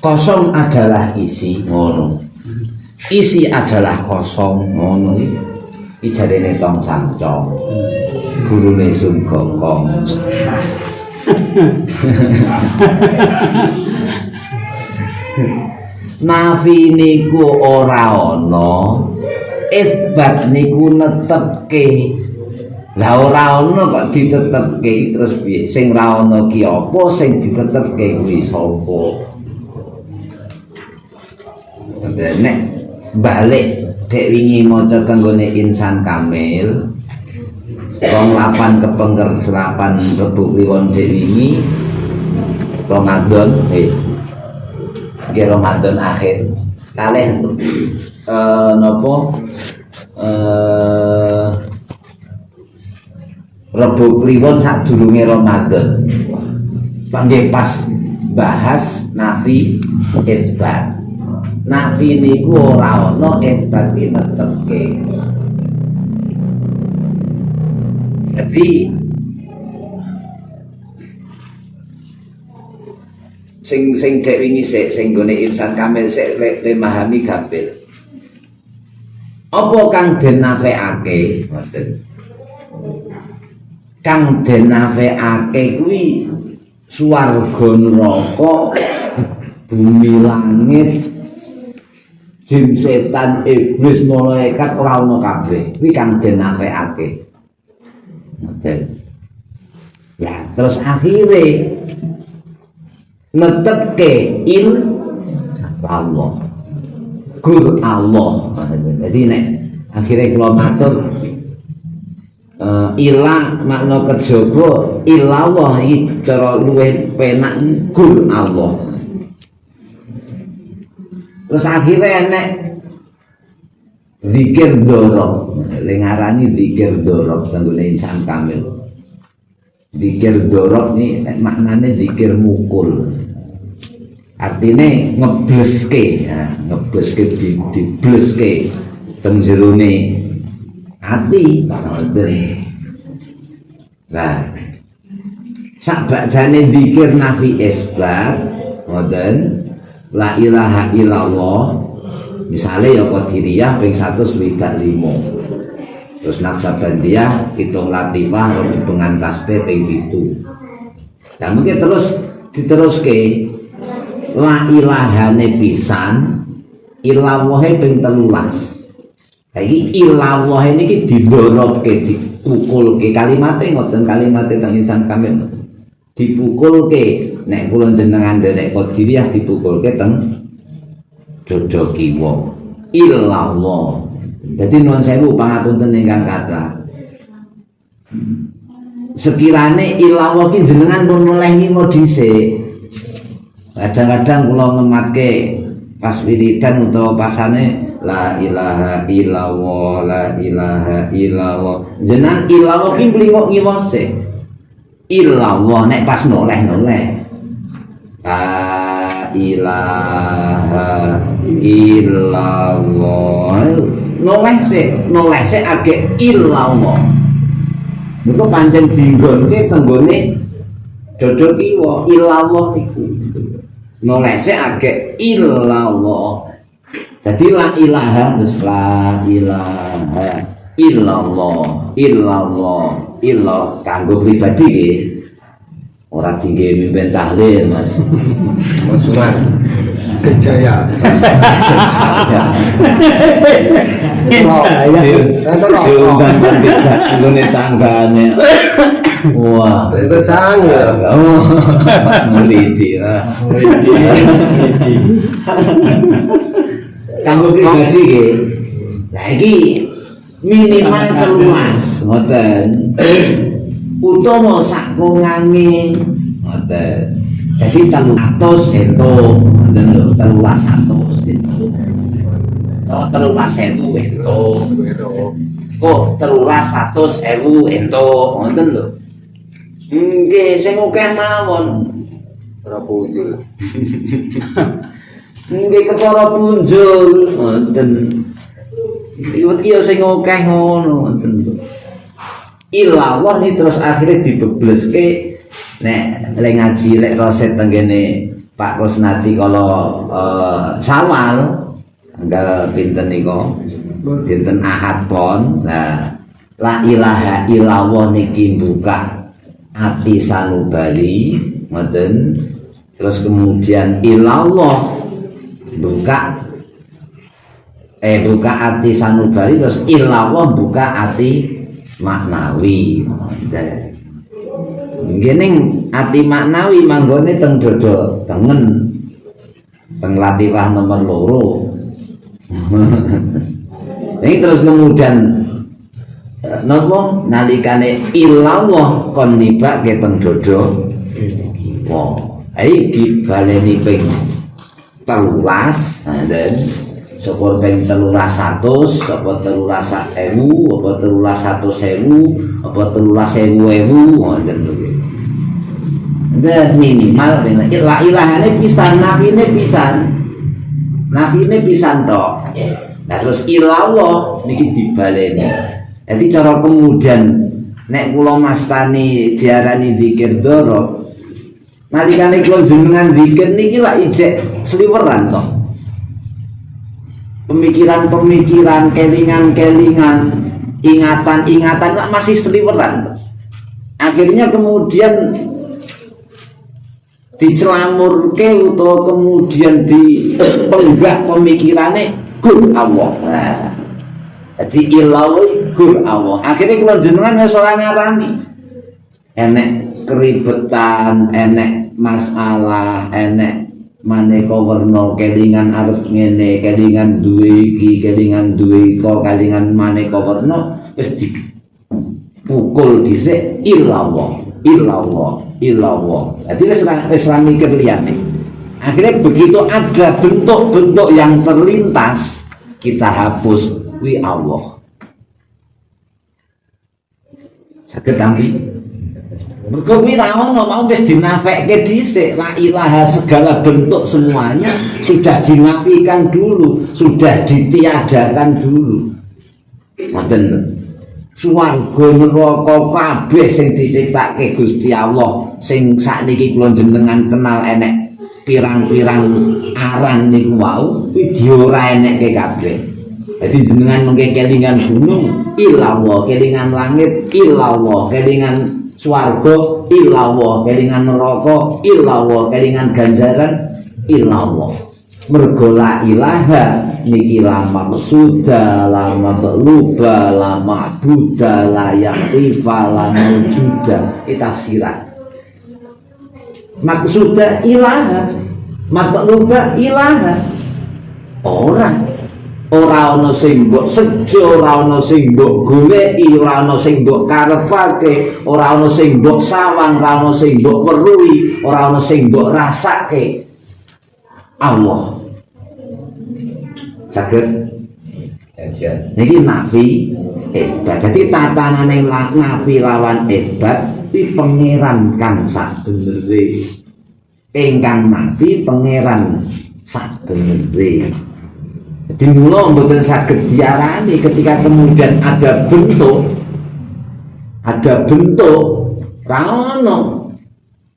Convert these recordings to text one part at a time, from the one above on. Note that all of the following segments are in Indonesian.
Kosong adalah isi, ngono. Isi adalah kosong, ngono. Iki jarene Tong Sangcong. Gurune Sun Gokong. Nafi niku ora ana, isbat niku netepke. Lah ora ana kok ditetepke terus piye? Sing ra ana ki apa, sing ditetepke kuwi sapa? Nek balik dek wingi maca kanggone Insan Kamil 28 kepengker serapan Rebu Kliwon dek wingi Ramadan Ramadan akhir kalih napa Rebu Kliwon sadurunge Ramadan panggih pas bahas nafi isbat. Nafi niku ora ana isbat netepke. Jadi sing dek wingi sing gone Insan Kamil sik memahami gapil. Apa kang den nafekake ngoten. Kang den nafekake kuwi swarga neraka bumi langit jin setan iblis malaikat ora ono kabeh kuwi kang den nafekake. Ngoten. Ya, terus akhire netepke Allah. Gur Allah. Jadi nek akhire kula matur ilang makna kejaba ilallah iki cara luwih penak gur Allah. Terus akhirnya enek zikir dorok, lengarani zikir dorok tenggune Insan Kamil. Zikir dorok nih maknanya zikir mukul. Artinya ngebleske, ya, ngebleske dibleske teng jerone ati. Nah, sakbadane zikir nafi isbat, ngoten. La ilaha illallah misalnya ya Qadiriyah ping 125 terus Naksabandiyah hitung latifah dengan tasbih ping 7 dan mungkin terus diteruske la ilahane pisan ilawahe ping 13 iki ilawahe niki didorobke dipukulke kalimatnya ngoten kalimatnya teng Insan Kamil dipukulke nek kula jenengan nek Qadiriyah dipukulke teng dada kiwa illallah. Dadi nuwun sewu pangapunten ingkang kathah. Sekirane illallah ki jenengan pun mulai ngingo dhisik. Kadang-kadang kula ngematke pas wiridan utawa pasane la ilaha illallah la ilaha illallah. Jenengan illallah ki mlingok ngiwo sik. Illallah nek pas noleh-noleh la ilaha illallah noleh sik agek illallah niku pancen dinggonke tenggone dada kiwa illallah niku noleh sik agek illallah dadi la ilaha terus la ilaha illallah illallah kanggo pribadi nggih ora dingge mimpin tahlil Mas Suman Kejaya diundang nggone tanggane wah itu sangar mulidi kanggo pribadi nggih lah iki minimal keluas ngoten utawa sakungange ngoten dadi 300 ento ngoten lho 300 ento utawa 300.000 ento kok 300.000 ento ngoten lho nggih sing akeh mawon ora punjul nggih kepara punjul ngoten iki sing akeh ngono ngoten lho illallah ini terus akhirnya dibebleske nek lek ngaji lek roset tenggene Pak Kusnadi kalau Sawal tanggal pinten niku dinten Ahad pon. Nah, la ilaha illallah niki buka ati sanubari ngoten. Terus kemudian illallah buka ati sanubari, terus illallah buka ati maknawi. Ngene ati maknawi manggone teng dodo tengen teng Latifah nomor 2. Ini terus kemudian napa nalikane illallah kon nibake teng dodo kiwa. Ai dibaleni ping 13 dan sapa ping 1300 sapa 13.000 apa 13.100.000 apa 13.000 ngoten lho. Dan minimal la ilahane pisan, nafine pisan tok. Nah, terus illallah niki dibaleni. Jadi cara kemudian nek kula mastani diarani zikir doro, nalikane kula jenengan zikir niki lak ijek sliweran toh. Pemikiran-pemikiran, kelingan-kelingan, ingatan-ingatan masih sliweran. Akhirnya kemudian dicelamurke utawa kemudian dipenggak pemikirannya gur Allah. Jadi illallah gur Allah. Akhirnya kalau jenengan wis ora ngarani enek keribetan, enek masalah, enek maneka werna kelingan arep ngene, kelingan duwe iki, kelingan duwe iko, kelingan maneka werna wis dipukul dhisik illallah. Jadi wis ra mikir liyane. Akhirnya begitu ada bentuk-bentuk yang terlintas, kita hapus wi Allah. Saged tampi. Mergo kuwi ra ono mau wis dinafekke dhisik, la ilaha segala bentuk semuanya sudah dinafikan dulu, sudah ditiadakan dulu. Ngoten. Swarga neraka kabeh sing diciptake Gusti Allah sing sakniki kula jenengan kenal enek pirang-pirang aran niku wau video ora enekke kabeh. Dadi jenengan mengke kelingan gunung illallah, kelingan langit illallah, kelingan swarga illallah, kelingan neraka illallah, kelingan ganjaran illallah. Mergo la ilaha niki la maqsuda la matluba la ma'buda la yaqifa la mawjuda. Iki tafsiran. Maqsuda ilaha, matluba ilaha. Ora ana sing mbok sejo, ora ana sing mbok goleki, ora ana sing mbok karepake, ora ana sing mbok sawang, ora ana sing mbok weruhi, ora ana sing mbok rasake. Allah saged niki nafi isbat. Jadi tatanane nafi lawan isbat iki pangeran kang sabenere, ingkang nafi pangeran sabenere. Jadi mula mboten saged diarani ketika kemudian ada bentuk ra ono.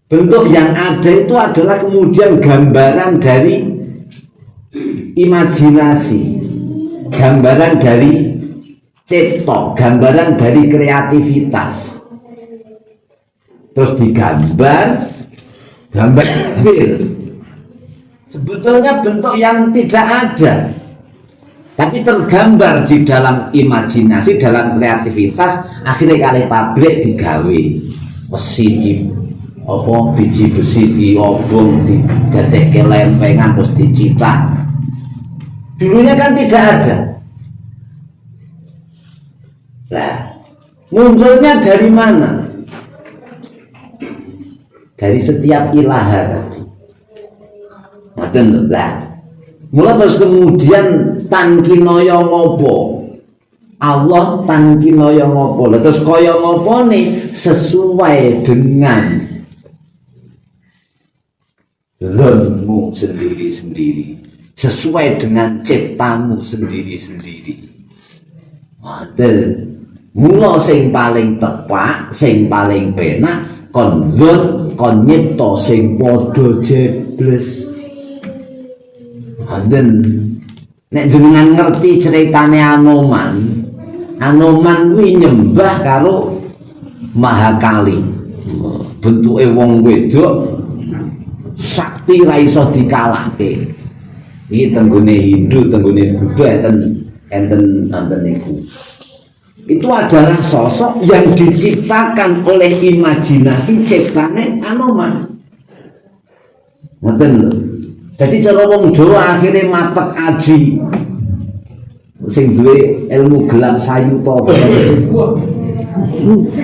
Bentuk yang ada itu adalah kemudian gambaran dari imajinasi, gambaran dari cipta, gambaran dari kreativitas. Terus digambar, gambar sebetulnya bentuk yang tidak ada, tapi tergambar di dalam imajinasi, dalam kreativitas. Akhirnya kali pabrik digawe besi apa biji besi diobong, digatekke lempengan terus dicitak. Dulunya kan tidak ada. Nah, munculnya dari mana? Dari setiap ilaha tadi. Ngoten lho. Mula terus kemudian tankinaya ngopo? Allah tankinaya ngopo? Lah terus kaya ngopone sesuai dengan lemmu sendiri-sendiri, sesuai dengan ciptamu sendiri-sendiri. Mula sing paling tepak, sing paling penak kon zon kon nyipta sing padha bles. Wonten nek jenengan ngerti ceritane Anoman kuwi nyembah karo Mahakali. Bentuke wong wedok sakti ra iso dikalahke. Iki tenggone Hindu, tenggone Buddha enten niku. Itu adalah sosok yang diciptakan oleh imajinasi ciptane Anoman. Ngoten lho. Dadi cara wong Jawa akhire matek aji. Sing duwe ilmu gelap sayuta.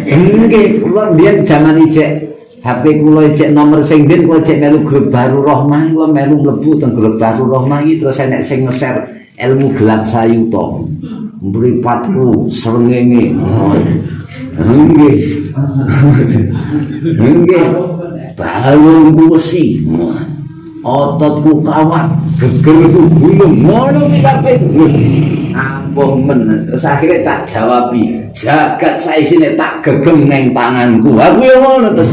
Nggih, kula biyen jaman ijek HP kula ijek nomor sing den kula ijek melu grup Baru Rohmah, kula melu mlebu teng grup Baru Rohmah iki terus enek sing nge-share ilmu gelap sayuta. Mripatku srengenge. Nggih. Nggih. Balungku wesi. Ototku kawat, gegerku gunung, ngono ki kabeh. Ampun men, terus akhirnya tak jawabi, jagat saisine tak gegem neng tanganku. Aku yo ngono terus.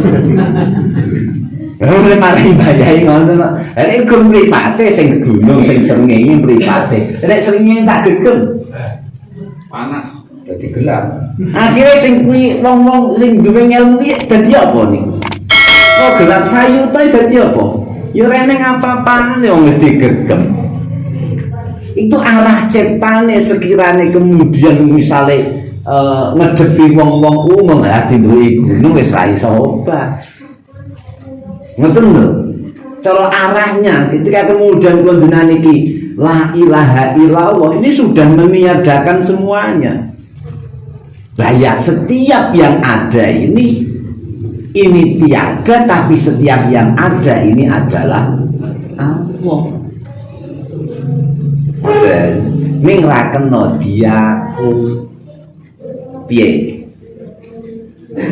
Ora mari bayai ngono. Nek gem mripate sing gunung sing srengenge mripate. Nek srengenge tak gegem. Panas, dadi gelap. Akhirnya sing kuwi wong-wong sing duwe ilmu iki dadi apa niku? Kok gelap sayuta dadi apa? Ya reneng apa-apane wong mesti gegem. Itu arah ciptane sekirane kemudian misale ngedepi wong-wong umum ati duwe gunung wis ra iso obah. Ngoten lho. Cara arahnya ketika kemudian panjenengan iki la ilaha illallah ini sudah meniadakan semuanya. Lah setiap yang ada ini tiada, tapi setiap yang ada ini adalah Allah. Ning ra kena diaku piye?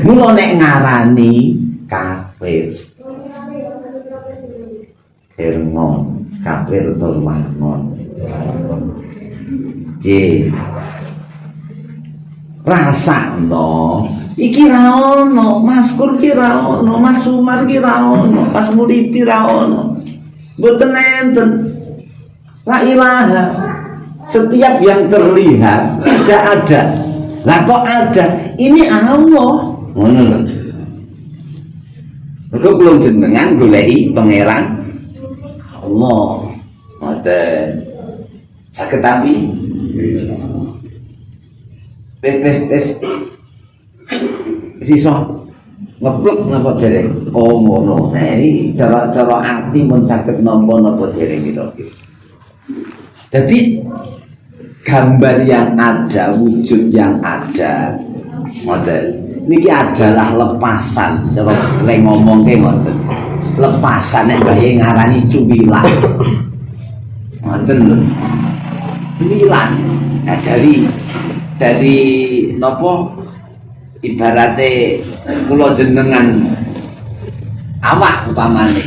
Mula nek ngarani kafir. Firman kafir utawa mahmon. Ye. Rasakno iki ra ono, Maskur ki ra ono, Mas Sumar ki ra ono, Pas Muridi ra ono. Mboten enten. La ilaha. Setiap yang terlihat tidak ada. Lah kok ada? Ini Allah. Ngono lho. Mergo kula jenengan goleki pangeran Allah. Ngoten. Saged tapi wis iso ngeplek napa dereng. Oh ngono. Nah iki cara ati mun saged nampa napa dereng kira-kira. Jadi gambar yang ada, wujud yang ada, model niki adalah lepasan. Cara lek ngomongke ngoten. Lepasan nek bae ngarani cuwilan. Ngoten lho. Cuwilan. Nah, dari napa ibarate kula jenengan awak upamane.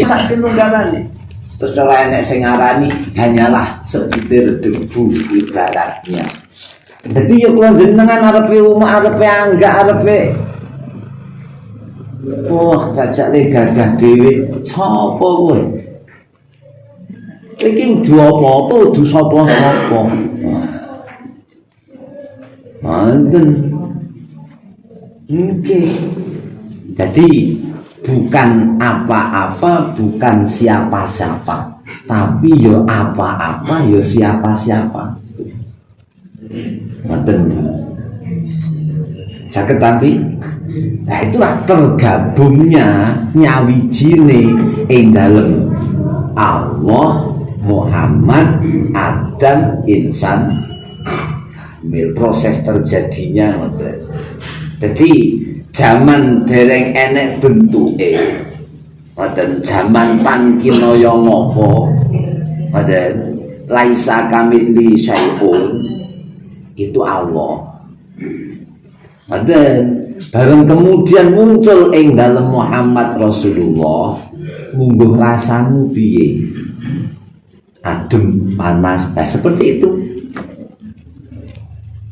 Sak nunggalane. Terus cara enek sing ngarani hanyalah sebutir debu ibaratnya. Jadi ya kula jenengan arepe umah, arepe angga, arepe jajake gagah dhewe, sapa kowe? Iki kudu apa-apa, kudu sapa-sapa. Manten. Jadi bukan apa-apa, bukan siapa-siapa, tapi yo apa-apa, yo siapa-siapa. Ngoten. Saged tapi nah itulah tergabungnya nyawijine ing dalem Allah, Muhammad, Adam, insan kamil. Proses terjadinya ngoten. Jadi zaman dereng enek bentuke. Ngoten zaman tankinaya ngopo. Ngoten laisa kamitsli syai'un. Itu Allah. Ngoten bareng kemudian muncul ing dalem Muhammad Rasulullah, mungguh rasamu piye? Adem, panas, seperti itu.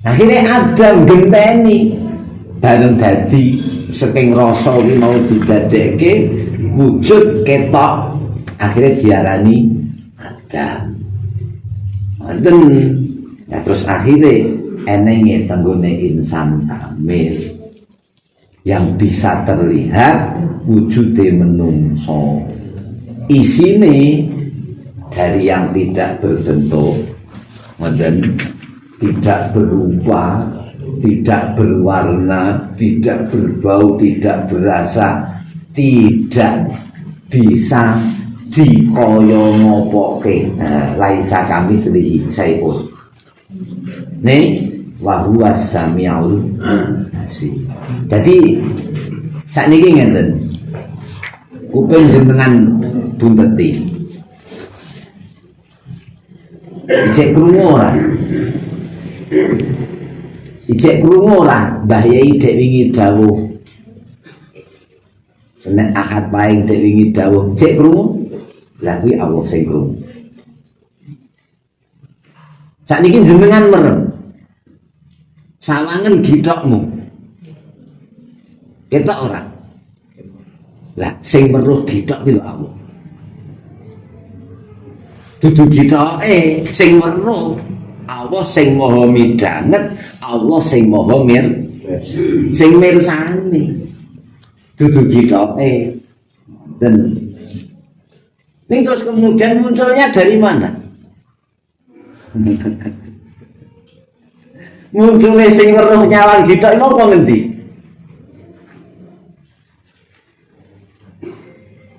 Akhirnya Adam genteni bareng dadi saking rasa iki mau didadekke wujud ketok akhirnya diarani Adam. Wonten ya terus akhirnya enenge tenggone insan kamil yang bisa terlihat wujude menungso, isine dari yang tidak berbentuk, tidak berupa, tidak berwarna, tidak berbau, tidak berasa, tidak bisa dikoyo ngopoke. Laisa kami selihi saipun nih wahuwa sami'ul basir. Jadi sakniki ngenten kuping jenengan bunteti ijek krungu ora? Ijek krungu ora Mbah Yai dek wingi dawuh Senin Ahad paing dek wingi dawuh ijek krungu? Lah kuwi Allah sing krungu. Sakniki jenengan merem sawangen githokmu ketok ora? Lah sing weruh githok kuwi lho Allah. Dudu githoke sing weruh Allah sing maha midhanget, Allah sing maha sing mirsani. Dudu githoke. Dan ning terus kemudian munculnya dari mana? Munculnya sing weruh nyawang githok iki apa ngendi?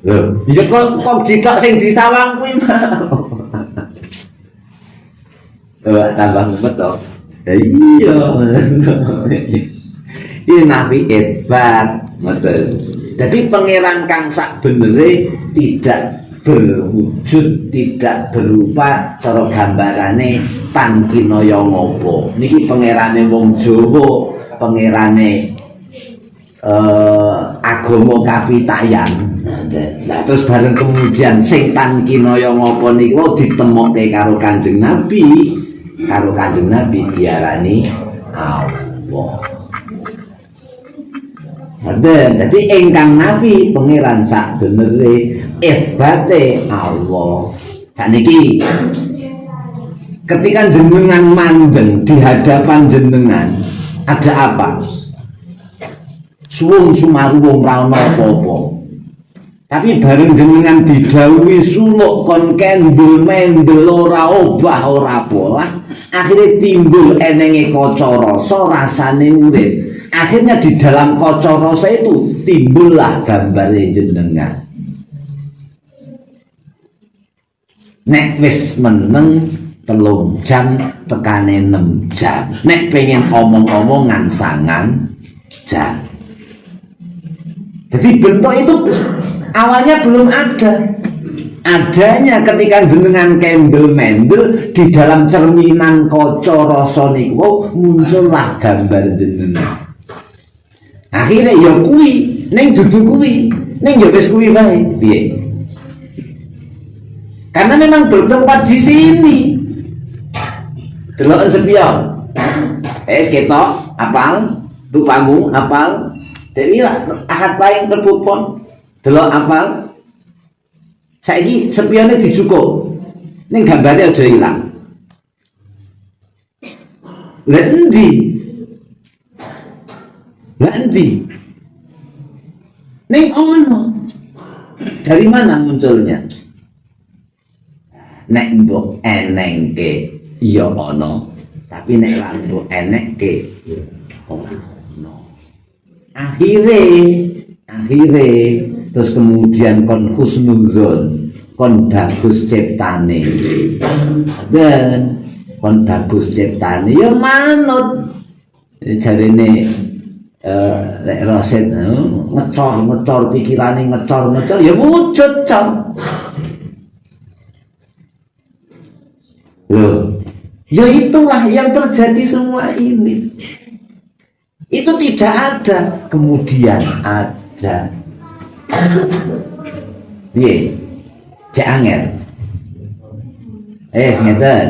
Lho, ya kok githok sing disawang kuwi mau. Tambah mumet toh. Iya. Ini nabi hebat, betul. Jadi pangeran kang sak benere tidak berwujud, tidak berupa cara gambarane tan kinaya ngopo. Niki pangerane wong Jawa, pangerane agama kapitayan. Nah, terus bareng kemudian sing tan kinaya ngopo niku ditemokke karo Kanjeng Nabi. Karo Kanjeng Nabi diarani Allah. Jadi ingkang Nabi pangeran sak benere ifbate Allah. Sakniki ketika jenengan mandeng di hadapan jenengan ada apa? Suwung sumaruwung ra ono apa-apa. Tapi bareng jenengan didhawuhi suluk kon kendel mendel ora obah ora polah, akhirnya timbul enenge kaca rasa rasane urip. Akhirnya di dalam kaca rasa itu timbullah gambar jenengan. Nek wis meneng 3 jam tekane 6 jam. Nek pengen omong-omongan 9 jam. Jadi bentuk itu awalnya belum ada. Adanya ketika jenengan kendel mendel di dalam cerminan kaca rasa niku muncullah gambar jenengan. Akhirnya ya kuwi, ning dudu kuwi, ning ya wis kuwi wae. Piye? Karena memang bertempat di sini. Deloken sepion. Ketok apal, rupamu apal. Dewi lah Ahad paing Rebo Pon. Delok apal. Saiki sepione dijukuk. Ning gambare aja ilang. Lah endi? Lah endi? Ning ono. Dari mana munculnya? Nek mbok enengke ya ono, tapi nek ra mbok enekke ora ono. Akhire terus kemudian kon husnuzon, kon bagus ciptane. Dan kon bagus ciptane ya manut jarene lek Rasid ngecor pikirane ngecor ya wujud cor. Loh, ya itulah yang terjadi semua ini. Itu tidak ada, kemudian ada. Piye? Cek angel. Ngeten.